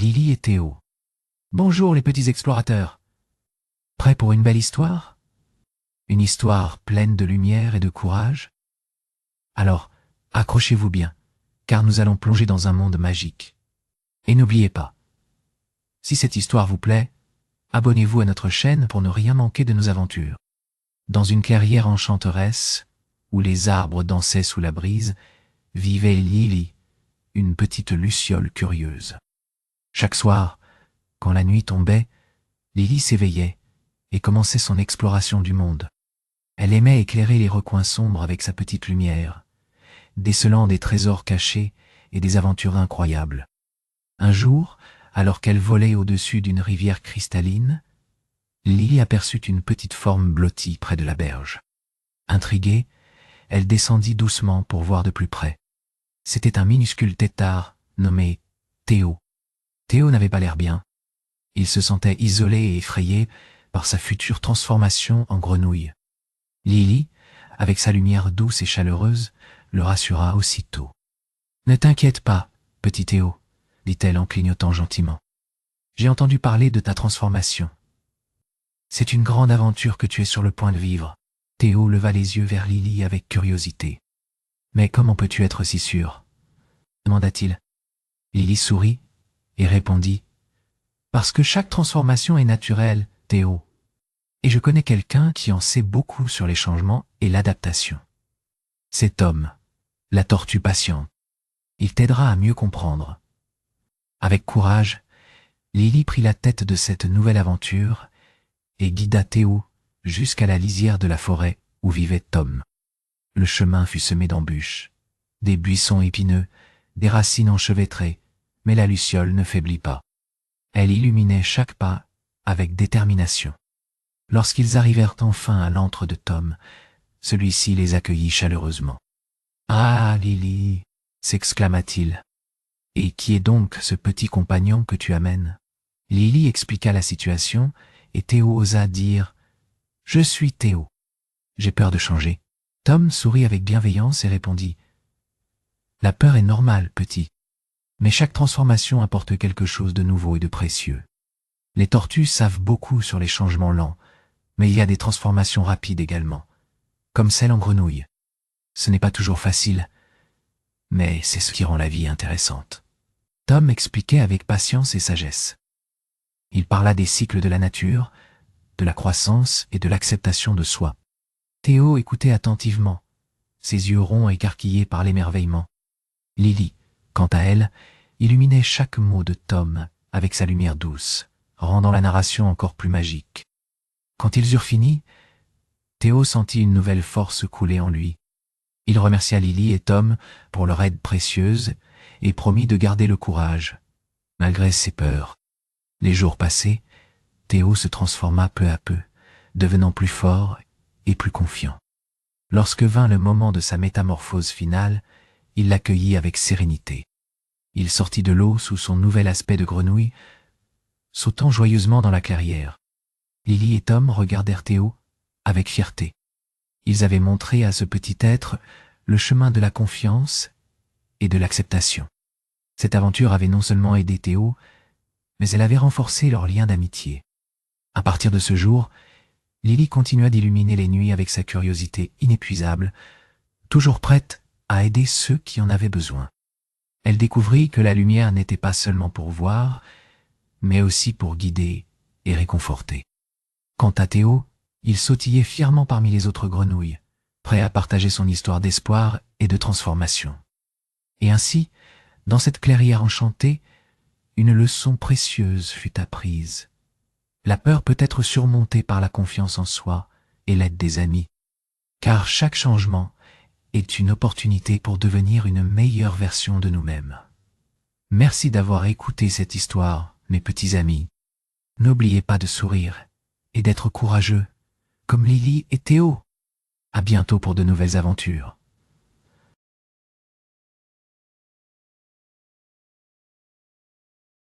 Lily et Théo. Bonjour les petits explorateurs. Prêts pour une belle histoire? Une histoire pleine de lumière et de courage? Alors, accrochez-vous bien, car nous allons plonger dans un monde magique. Et n'oubliez pas, si cette histoire vous plaît, abonnez-vous à notre chaîne pour ne rien manquer de nos aventures. Dans une clairière enchanteresse, où les arbres dansaient sous la brise, vivait Lily, une petite luciole curieuse. Chaque soir, quand la nuit tombait, Lily s'éveillait et commençait son exploration du monde. Elle aimait éclairer les recoins sombres avec sa petite lumière, décelant des trésors cachés et des aventures incroyables. Un jour, alors qu'elle volait au-dessus d'une rivière cristalline, Lily aperçut une petite forme blottie près de la berge. Intriguée, elle descendit doucement pour voir de plus près. C'était un minuscule tétard nommé Théo. Théo n'avait pas l'air bien. Il se sentait isolé et effrayé par sa future transformation en grenouille. Lily, avec sa lumière douce et chaleureuse, le rassura aussitôt. « Ne t'inquiète pas, petit Théo, » dit-elle en clignotant gentiment. « J'ai entendu parler de ta transformation. C'est une grande aventure que tu es sur le point de vivre. » Théo leva les yeux vers Lily avec curiosité. « Mais comment peux-tu être si sûr ?» demanda-t-il. Lily sourit et répondit « Parce que chaque transformation est naturelle, Théo. Et je connais quelqu'un qui en sait beaucoup sur les changements et l'adaptation. C'est Tom, la tortue patiente. Il t'aidera à mieux comprendre. » Avec courage, Lily prit la tête de cette nouvelle aventure et guida Théo jusqu'à la lisière de la forêt où vivait Tom. Le chemin fut semé d'embûches, des buissons épineux, des racines enchevêtrées, mais la luciole ne faiblit pas. Elle illuminait chaque pas avec détermination. Lorsqu'ils arrivèrent enfin à l'antre de Tom, celui-ci les accueillit chaleureusement. « Ah, Lily !» s'exclama-t-il. « Et qui est donc ce petit compagnon que tu amènes ?» Lily expliqua la situation et Théo osa dire « Je suis Théo. J'ai peur de changer. » Tom sourit avec bienveillance et répondit « La peur est normale, petit. Mais chaque transformation apporte quelque chose de nouveau et de précieux. Les tortues savent beaucoup sur les changements lents, mais il y a des transformations rapides également, comme celle en grenouille. Ce n'est pas toujours facile, mais c'est ce qui rend la vie intéressante. » Tom expliquait avec patience et sagesse. Il parla des cycles de la nature, de la croissance et de l'acceptation de soi. Théo écoutait attentivement, ses yeux ronds écarquillés par l'émerveillement. Lily, quant à elle, illuminait chaque mot de Tom avec sa lumière douce, rendant la narration encore plus magique. Quand ils eurent fini, Théo sentit une nouvelle force couler en lui. Il remercia Lily et Tom pour leur aide précieuse et promit de garder le courage, malgré ses peurs. Les jours passés, Théo se transforma peu à peu, devenant plus fort et plus confiant. Lorsque vint le moment de sa métamorphose finale, il l'accueillit avec sérénité. Il sortit de l'eau sous son nouvel aspect de grenouille, sautant joyeusement dans la clairière. Lily et Tom regardèrent Théo avec fierté. Ils avaient montré à ce petit être le chemin de la confiance et de l'acceptation. Cette aventure avait non seulement aidé Théo, mais elle avait renforcé leur lien d'amitié. À partir de ce jour, Lily continua d'illuminer les nuits avec sa curiosité inépuisable, toujours prête à aider ceux qui en avaient besoin. Elle découvrit que la lumière n'était pas seulement pour voir, mais aussi pour guider et réconforter. Quant à Théo, il sautillait fièrement parmi les autres grenouilles, prêt à partager son histoire d'espoir et de transformation. Et ainsi, dans cette clairière enchantée, une leçon précieuse fut apprise. La peur peut être surmontée par la confiance en soi et l'aide des amis, car chaque changement est une opportunité pour devenir une meilleure version de nous-mêmes. Merci d'avoir écouté cette histoire, mes petits amis. N'oubliez pas de sourire et d'être courageux, comme Lily et Théo. À bientôt pour de nouvelles aventures.